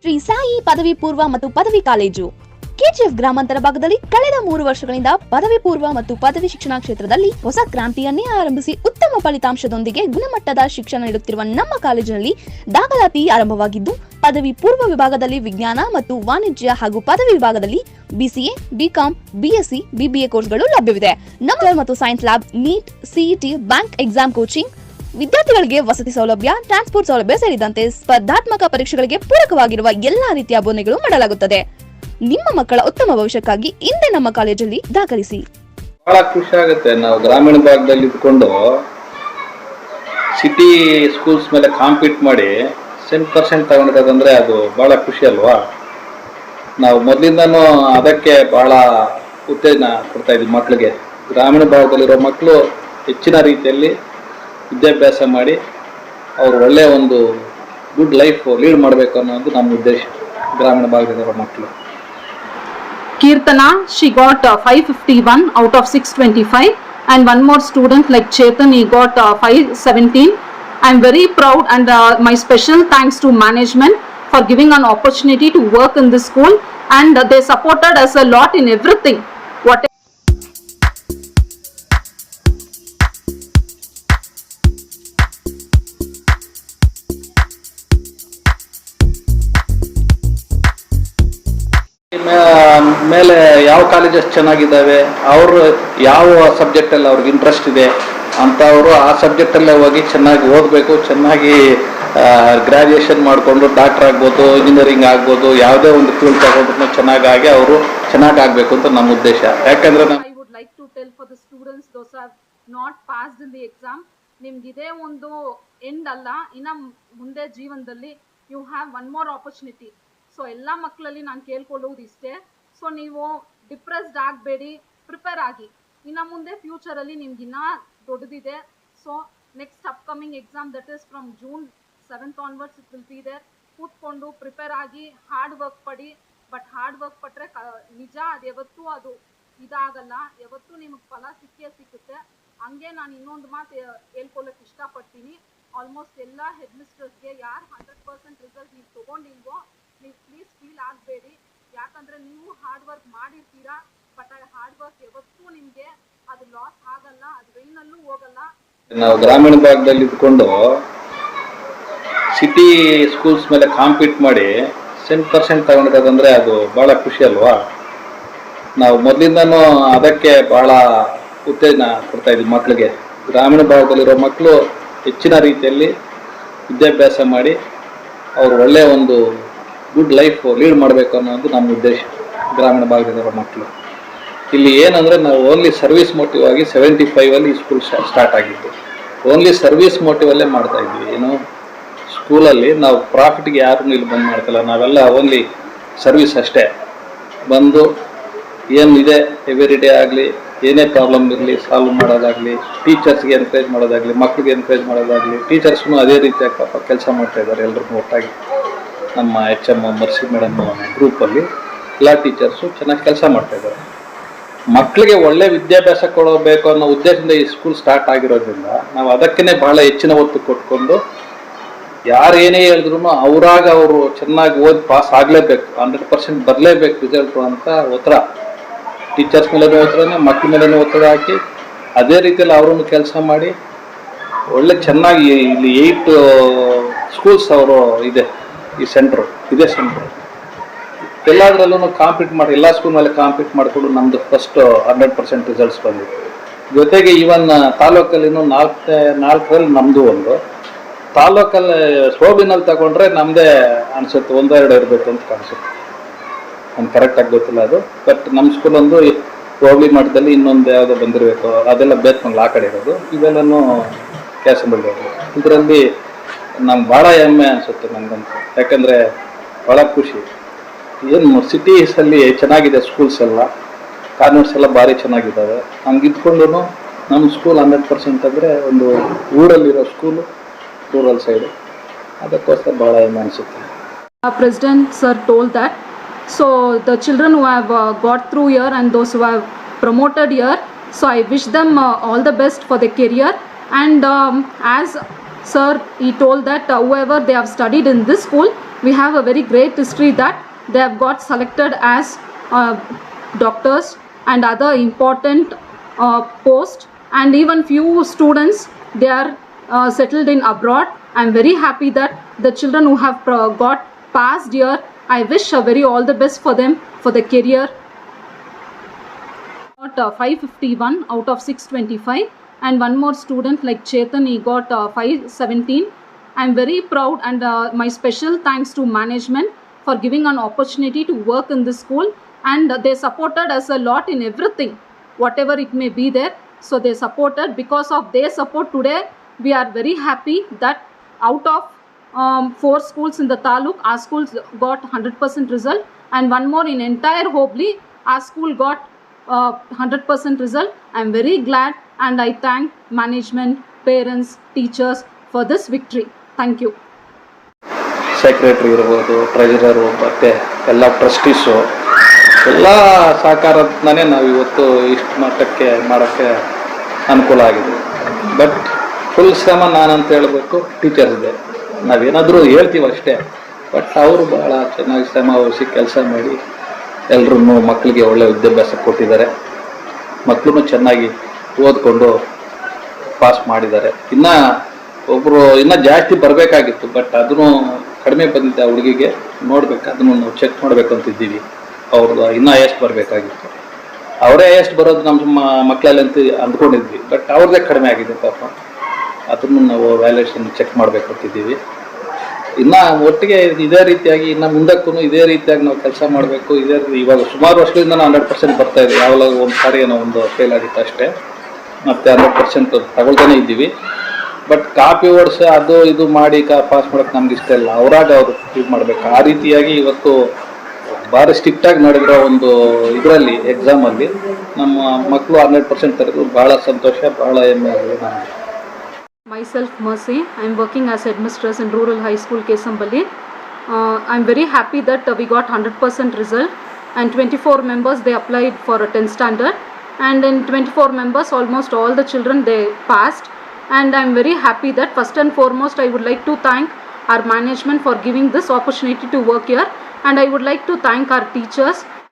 ಶ್ರೀ ಸಾಯಿ ಪದವಿ ಪೂರ್ವ ಮತ್ತು ಪದವಿ ಕಾಲೇಜು ಕೆಜಿಎಫ್ ಗ್ರಾಮಾಂತರ ಭಾಗದಲ್ಲಿ ಕಳೆದ 3 ವರ್ಷಗಳಿಂದ ಪದವಿ ಪೂರ್ವ ಮತ್ತು ಪದವಿ ಶಿಕ್ಷಣ ಕ್ಷೇತ್ರದಲ್ಲಿ ಹೊಸ ಕ್ರಾಂತಿಯನ್ನೇ ಆರಂಭಿಸಿ ಉತ್ತಮ ಫಲಿತಾಂಶದೊಂದಿಗೆ ಗುಣಮಟ್ಟದ ಶಿಕ್ಷಣ ನೀಡುತ್ತಿರುವ ನಮ್ಮ ಕಾಲೇಜಿನಲ್ಲಿ ದಾಖಲಾತಿ ಆರಂಭವಾಗಿದ್ದು, ಪದವಿ ಪೂರ್ವ ವಿಭಾಗದಲ್ಲಿ ವಿಜ್ಞಾನ ಮತ್ತು ವಾಣಿಜ್ಯ ಹಾಗೂ ಪದವಿ ವಿಭಾಗದಲ್ಲಿ ಬಿಸಿಎ, ಬಿಕಾಂ, ಬಿಎಸ್ಸಿ, ಬಿಬಿಎ ಕೋರ್ಸ್ಗಳು ಲಭ್ಯವಿದೆ. ನಮ್ಮ ಮತ್ತು science lab, NEET, CET, bank exam coaching, ವಿದ್ಯಾರ್ಥಿಗಳಿಗೆ ವಸತಿ ಸೌಲಭ್ಯ, ಟ್ರಾನ್ಸ್ಪೋರ್ಟ್ ಸೌಲಭ್ಯ ಸೇರಿದಂತೆ ಸ್ಪರ್ಧಾತ್ಮಕ ಪರೀಕ್ಷೆಗಳಿಗೆ ಪೂರಕವಾಗಿರುವ ಎಲ್ಲಾ ರೀತಿಯ ಬೋಧನೆಗಳು ಮಾಡಲಾಗುತ್ತದೆ. ನಿಮ್ಮ ಮಕ್ಕಳ ಉತ್ತಮ ಭವಿಷ್ಯಕ್ಕಾಗಿ ಇಂದೇ ನಮ್ಮ ಕಾಲೇಜಲ್ಲಿ ದಾಖಲಿಸಿ. ಬಹಳ ಖುಷಿ ಆಗುತ್ತೆ. ನಾವು ಗ್ರಾಮೀಣ ಭಾಗದಲ್ಲಿ ಇದ್ಕೊಂಡು ಸಿಟಿ ಸ್ಕೂಲ್ಸ್ ಮೇಲೆ ಕಾಂಪೀಟ್ ಮಾಡಿ 100% ತಗೊಂಡಿರೋದಂದ್ರೆ ಅದು ಬಹಳ ಖುಷಿ ಅಲ್ವಾ. ನಾವು ಮೊದಲಿಂದನೂ ಅದಕ್ಕೆ ಬಹಳ ಉತ್ತೇಜನ ಕೊಡ್ತಾ ಇದ್ವಿ ಮಕ್ಕಳಿಗೆ. ಗ್ರಾಮೀಣ ಭಾಗದಲ್ಲಿರೋ ಮಕ್ಕಳು ಹೆಚ್ಚಿನ ರೀತಿಯಲ್ಲಿ ವಿದ್ಯಾಭ್ಯಾಸ ಮಾಡಿ ಅವರು ಒಳ್ಳೆಯ ಒಂದು ಗುಡ್ ಲೈಫ್ ಲೀಡ್ ಮಾಡಬೇಕು ಅನ್ನೋದು ನಮ್ಮ ಉದ್ದೇಶ. ಗ್ರಾಮೀಣ ಭಾಗದಲ್ಲಿರೋ ಮಕ್ಕಳು. Kirtana, she got 551 out of 625, and one more student like Chetan, he got 517. I am very proud, and my special thanks to management for giving an opportunity to work in this school, and they supported us a lot in everything. What ಮೇಲೆ ಯಾವ colleges ಚೆನ್ನಾಗಿದ್ದಾವೆ, ಅವರು ಯಾವ ಸಬ್ಜೆಕ್ಟಲ್ಲಿ ಅವ್ರಿಗೆ interest ಇದೆ ಅಂಥವರು ಆ ಸಬ್ಜೆಕ್ಟಲ್ಲೇ ಹೋಗಿ ಚೆನ್ನಾಗಿ ಓದಬೇಕು. ಚೆನ್ನಾಗಿ ಗ್ರ್ಯಾಜುಯೇಷನ್ ಮಾಡಿಕೊಂಡು ಡಾಕ್ಟರ್ ಆಗ್ಬೋದು, ಇಂಜಿನಿಯರಿಂಗ್ ಆಗ್ಬೋದು, ಯಾವುದೇ ಒಂದು ಫೀಲ್ಡ್ ತಗೊಂಡ್ರು ಚೆನ್ನಾಗಿ ಅವರು ಚೆನ್ನಾಗಾಗಬೇಕು ಅಂತ ನಮ್ಮ ಉದ್ದೇಶ. ಯಾಕಂದರೆ I would like to tell for the students those have not passed in the exam, ನಿಮ್ಗೆ ಇದೇ ಒಂದು ಎಂಡ್ ಅಲ್ಲ, ಇನ್ನು ಮುಂದೆ ಜೀವನದಲ್ಲಿ you have one more opportunity. So ಎಲ್ಲ ಮಕ್ಕಳಲ್ಲಿ ನಾನು ಕೇಳ್ಕೊಳ್ಳೋದು ಇಷ್ಟೇ. ಸೊ ನೀವು ಡಿಪ್ರೆಸ್ಡ್ ಆಗಬೇಡಿ, ಪ್ರಿಪೇರ್ ಆಗಿ. ಇನ್ನು ಮುಂದೆ ಫ್ಯೂಚರಲ್ಲಿ ನಿಮ್ಗೆ ಇನ್ನೂ ದೊಡ್ಡದಿದೆ. So next upcoming exam that is from June 7th onwards it will be there. ಕೂತ್ಕೊಂಡು ಪ್ರಿಪೇರ್ ಆಗಿ ಹಾರ್ಡ್ ವರ್ಕ್ ಪಡಿ. ಬಟ್ ಹಾರ್ಡ್ ವರ್ಕ್ ಪಟ್ಟರೆ ನಿಜ ಅದು ಯಾವತ್ತೂ ಅದು ಇದಾಗಲ್ಲ, ಯಾವತ್ತೂ ನಿಮಗೆ ಫಲ ಸಿಕ್ಕೇ ಸಿಕ್ಕುತ್ತೆ. ಹಂಗೆ ನಾನು ಇನ್ನೊಂದು ಮಾತು ಹೇಳ್ಕೊಳ್ಳೋಕೆ ಇಷ್ಟಪಡ್ತೀನಿ. ಆಲ್ಮೋಸ್ಟ್ ಎಲ್ಲ ಹೆಡ್ ಮಿಸ್ಟರ್ಸ್ಗೆ ಯಾರು 100% ರಿಸಲ್ಟ್ ನೀವು ತೊಗೊಂಡಿಲ್ವೋ ನೀವು ಪ್ಲೀಸ್ ಫೀಲ್ ಆಗಬೇಡಿ. ಯಾಕಂದರೆ ನೀವು ಹಾರ್ಡ್ ವರ್ಕ್ ಮಾಡಿರ್ತೀರಾ. ಬಟ್ ಆ ಹಾರ್ಡ್ ವರ್ಕ್ ಯಾವತ್ತೂ ನಿಮಗೆ ಅದು ಲಾಸ್ ಆಗಲ್ಲ, ಅದು ರೈನಲ್ಲೂ ಹೋಗಲ್ಲ. ನಾವು ಗ್ರಾಮೀಣ ಭಾಗದಲ್ಲಿ ಇದ್ಕೊಂಡು ಸಿಟಿ ಸ್ಕೂಲ್ಸ್ ಮೇಲೆ ಕಾಂಪೀಟ್ ಮಾಡಿ 100% ತಗೊಂಡಿರೋದಂದ್ರೆ ಅದು ಬಹಳ ಖುಷಿ ಅಲ್ವಾ. ನಾವು ಮೊದಲಿಂದನೂ ಅದಕ್ಕೆ ಬಹಳ ಉತ್ತೇಜನ ಕೊಡ್ತಾ ಇದ್ವಿ ಮಕ್ಕಳಿಗೆ. ಗ್ರಾಮೀಣ ಭಾಗದಲ್ಲಿರೋ ಮಕ್ಕಳು ಹೆಚ್ಚಿನ ರೀತಿಯಲ್ಲಿ ವಿದ್ಯಾಭ್ಯಾಸ ಮಾಡಿ ಅವರು ಒಳ್ಳೆಯ ಒಂದು ಗುಡ್ ಲೈಫ್ ಲೀಡ್ ಮಾಡಬೇಕು ಅನ್ನೋದು ನಮ್ಮ ಉದ್ದೇಶ. ಗ್ರಾಮೀಣ ಭಾಗದಲ್ಲಿರೋ ಮಕ್ಕಳು ಇಲ್ಲಿ ಏನಂದರೆ ನಾವು ಓನ್ಲಿ ಸರ್ವಿಸ್ ಮೋಟಿವ್ ಆಗಿ 75 ಈ ಸ್ಕೂಲ್ ಸ್ಟಾರ್ಟ್ ಆಗಿದ್ದು. ಓನ್ಲಿ ಸರ್ವಿಸ್ ಮೋಟಿವಲ್ಲೇ ಮಾಡ್ತಾ ಇದ್ವಿ. ಏನು ಸ್ಕೂಲಲ್ಲಿ ನಾವು ಪ್ರಾಫಿಟ್ಗೆ ಯಾರೂ ಇಲ್ಲಿ ಬಂದು ಮಾಡ್ತಿಲ್ಲ. ನಾವೆಲ್ಲ ಓನ್ಲಿ ಸರ್ವಿಸ್ ಅಷ್ಟೇ. ಬಂದು ಏನಿದೆ ಎವ್ರಿ ಡೇ ಆಗಲಿ, ಏನೇ ಪ್ರಾಬ್ಲಮ್ ಇರಲಿ ಸಾಲ್ವ್ ಮಾಡೋದಾಗಲಿ, ಟೀಚರ್ಸ್ಗೆ ಎನ್ಕರೇಜ್ ಮಾಡೋದಾಗಲಿ, ಮಕ್ಕಳಿಗೆ ಎನ್ಕರೇಜ್ ಮಾಡೋದಾಗಲಿ. ಟೀಚರ್ಸ್ನು ಅದೇ ರೀತಿಯಾಗಿ ಪಾಪ ಕೆಲಸ ಮಾಡ್ತಾಯಿದ್ದಾರೆ. ಎಲ್ಲರೂ ಒಟ್ಟಾಗಿ ನಮ್ಮ HM ಮರ್ಸಿ ಮೇಡಮ್ ಗ್ರೂಪಲ್ಲಿ ಎಲ್ಲ ಟೀಚರ್ಸು ಚೆನ್ನಾಗಿ ಕೆಲಸ ಮಾಡ್ತಾಯಿದ್ದಾರೆ. ಮಕ್ಕಳಿಗೆ ಒಳ್ಳೆ ವಿದ್ಯಾಭ್ಯಾಸ ಕೊಡಬೇಕು ಅನ್ನೋ ಉದ್ದೇಶದಿಂದ ಈ ಸ್ಕೂಲ್ ಸ್ಟಾರ್ಟ್ ಆಗಿರೋದ್ರಿಂದ ನಾವು ಅದಕ್ಕೇ ಭಾಳ ಹೆಚ್ಚಿನ ಒತ್ತು ಕೊಟ್ಕೊಂಡು ಯಾರು ಏನೇ ಹೇಳಿದ್ರು ಅವರಾಗ ಅವರು ಚೆನ್ನಾಗಿ ಓದಿ ಪಾಸ್ ಆಗಲೇಬೇಕು, 100% ಬರಲೇಬೇಕು ರಿಸಲ್ಟು ಅಂತ ಒತ್ತಡ. ಟೀಚರ್ಸ್ ಮೇಲೂ ಒತ್ತಡನೇ, ಮಕ್ಕಳ ಮೇಲೂ ಒತ್ತಡ ಹಾಕಿ ಅದೇ ರೀತಿಯಲ್ಲಿ ಅವರನ್ನು ಕೆಲಸ ಮಾಡಿ ಒಳ್ಳೆ ಚೆನ್ನಾಗಿ ಇಲ್ಲಿ 8 ಸ್ಕೂಲ್ಸ್ ಅವರು ಇದೆ. ಈ ಸೆಂಟ್ರು ಇದೇ ಸೆಂಟ್ರು ಎಲ್ಲದರಲ್ಲೂ ಕಾಂಪೀಟ್ ಮಾಡಿ ಎಲ್ಲ ಸ್ಕೂಲ್ ಮೇಲೆ ಕಾಂಪೀಟ್ ಮಾಡಿಕೊಂಡು ನಮ್ಮದು ಫಸ್ಟ್ 100% ರಿಸಲ್ಟ್ಸ್ ಬಂದಿತ್ತು. ಜೊತೆಗೆ ಈವನ್ ತಾಲೂಕಲ್ಲಿನೂ 4ರಲ್ಲಿ ನಮ್ಮದು ಒಂದು ತಾಲೂಕಲ್ಲಿ ಸೋಬಿನಲ್ಲಿ ತಗೊಂಡ್ರೆ ನಮ್ಮದೇ ಅನಿಸುತ್ತೆ 1-2 ಇರಬೇಕು ಅಂತ ಕಾಣಿಸುತ್ತೆ. ನಮ್ಗೆ ಕರೆಕ್ಟಾಗಿ ಗೊತ್ತಿಲ್ಲ ಅದು. ಬಟ್ ನಮ್ಮ ಸ್ಕೂಲ್ ಒಂದು ಹೋಬಳಿ ಮಟ್ಟದಲ್ಲಿ ಇನ್ನೊಂದು ಯಾವುದೋ ಬಂದಿರಬೇಕು, ಅದೆಲ್ಲ ಬೇತ್ಮಂಗ್ಲ ಆ ಕಡೆ ಇರೋದು, ಇವೆಲ್ಲನೂ ಕ್ಯಾಸಂಬಳ್ಳಿ. ಇದರಲ್ಲಿ ನಮ್ಗೆ ಭಾಳ ಹೆಮ್ಮೆ ಅನಿಸುತ್ತೆ ನನಗಂತೂ. ಯಾಕಂದರೆ ಭಾಳ ಖುಷಿ. ಏನು ಸಿಟೀಸಲ್ಲಿ ಚೆನ್ನಾಗಿದೆ ಸ್ಕೂಲ್ಸ್ ಎಲ್ಲ, ಕಾನ್ವೆಂಟ್ಸ್ ಎಲ್ಲ ಭಾರಿ ಚೆನ್ನಾಗಿದ್ದಾವೆ. ಹಂಗೆ ಇದ್ಕೊಂಡು ನಮ್ಮ ಸ್ಕೂಲ್ 100% ಅಂದರೆ ಒಂದು ಊರಲ್ಲಿರೋ ಸ್ಕೂಲು, ರೂರಲ್ ಸೈಡು, ಅದಕ್ಕೋಸ್ಕರ ಭಾಳ ಹೆಮ್ಮೆ ಅನಿಸುತ್ತೆ. President sir told that, so the children who have got through here and those who have promoted here, so I wish them all the best for their career. And as sir he told that whoever they have studied in this school, we have a very great history that they have got selected as doctors and other important posts, and even few students, they are settled in abroad. I'm very happy that the children who have got passed here, I wish a very all the best for them for the career. Got 551 out of 625, and one more student like Chetan, he got 517. I'm very proud, and my special thanks to management for giving an opportunity to work in this school, and they supported us a lot in everything, whatever it may be there. So they supported. Because of their support today, we are very happy that out of 4 schools in the taluk, our schools got 100% result, and one more in entire Hobli, our school got 100% result. I'm very glad, and I thank management, parents, teachers for this victory. Thank you. Secretary ಇರ್ಬೋದು, ಟ್ರೆಜರರು, ಮತ್ತು ಎಲ್ಲ ಟ್ರಸ್ಟೀಸು ಎಲ್ಲ ಸಹಕಾರದಿಂದನೇ ನಾವು ಇವತ್ತು ಇಷ್ಟು ಮಟ್ಟಕ್ಕೆ ಮಾಡೋಕ್ಕೆ ಅನುಕೂಲ ಆಗಿದೆ. ಬಟ್ ಫುಲ್ ಶ್ರಮ ನಾನಂತ ಹೇಳಬೇಕು ಟೀಚರ್ಸ್ದೆ. ನಾವೇನಾದರೂ ಹೇಳ್ತೀವಿ ಅಷ್ಟೇ, ಬಟ್ ಅವರು ಭಾಳ ಚೆನ್ನಾಗಿ ಶ್ರಮ ವಹಿಸಿ ಕೆಲಸ ಮಾಡಿ ಎಲ್ಲರೂ ಮಕ್ಕಳಿಗೆ ಒಳ್ಳೆಯ ವಿದ್ಯಾಭ್ಯಾಸ ಕೊಟ್ಟಿದ್ದಾರೆ. ಮಕ್ಕಳು ಚೆನ್ನಾಗಿ ಓದ್ಕೊಂಡು ಪಾಸ್ ಮಾಡಿದ್ದಾರೆ. ಇನ್ನೂ ಜಾಸ್ತಿ ಬರಬೇಕಾಗಿತ್ತು, ಬಟ್ ಅದನ್ನು ಕಡಿಮೆ ಬಂದಿದ್ದೆ. ಆ ಹುಡುಗಿಗೆ ನೋಡ್ಬೇಕು, ಅದನ್ನು ನಾವು ಚೆಕ್ ಮಾಡ್ಬೇಕಂತಿದ್ದೀವಿ. ಅವ್ರದ್ದು ಇನ್ನೂ ಎಷ್ಟು ಬರಬೇಕಾಗಿತ್ತು. ಅವರೇ ಎಷ್ಟು ಬರೋದು ನಮ್ಮ ಮಕ್ಕಳಲ್ಲಿ ಅಂತ ಅಂದ್ಕೊಂಡಿದ್ವಿ, ಬಟ್ ಅವ್ರದ್ದೇ ಕಡಿಮೆ ಆಗಿದೆ ಪಾಪ. ಅದನ್ನು ನಾವು ವ್ಯಾಲ್ಯೂಯೇಷನ್ ಚೆಕ್ ಮಾಡ್ಬೇಕಂತಿದ್ದೀವಿ. ಇನ್ನು ಒಟ್ಟಿಗೆ ಇದೇ ರೀತಿಯಾಗಿ ಇನ್ನು ಮುಂದಕ್ಕೂ ಇದೇ ರೀತಿಯಾಗಿ ನಾವು ಕೆಲಸ ಮಾಡಬೇಕು. ಇವಾಗ ಸುಮಾರು ವರ್ಷದಿಂದ ನಾವು 100% ಬರ್ತಾ ಇದ್ದೀವಿ. ಯಾವಾಗ ಒಂದು ಸಾರಿ ಏನೋ ಒಂದು ಫೇಲ್ ಆಗಿತ್ತು ಅಷ್ಟೇ, ಮತ್ತು 100% ತಗೊಳ್ತಾನೆ ಇದ್ದೀವಿ. ಬಟ್ ಕಾಪಿ ಓಡಿಸಿ ಅದು ಇದು ಮಾಡಿ ಪಾಸ್ ಮಾಡೋಕ್ಕೆ ನಮ್ಗೆ ಇಷ್ಟ ಇಲ್ಲ. ಅವರಾಗ ಅವರು ಇದು ಮಾಡಬೇಕು. ಆ ರೀತಿಯಾಗಿ ಇವತ್ತು ಭಾರಿ ಸ್ಟ್ರಿಕ್ಟಾಗಿ ನಡೆದಿರೋ ಒಂದು ಇದರಲ್ಲಿ ಎಕ್ಸಾಮಲ್ಲಿ ನಮ್ಮ ಮಕ್ಕಳು 100% ತೆಗೆದು ಭಾಳ ಸಂತೋಷ, ಭಾಳ ಹೆಮ್ಮೆ ಆಗಿದೆ ನಮಗೆ. Myself Mercy, I am working as headmistress in Rural High School Kesambali. I am very happy that we got 100% result, and 24 members they applied for a 10th standard, and in 24 members almost all the children they passed, and I am very happy that first and foremost I would like to thank our management for giving this opportunity to work here, and I would like to thank our teachers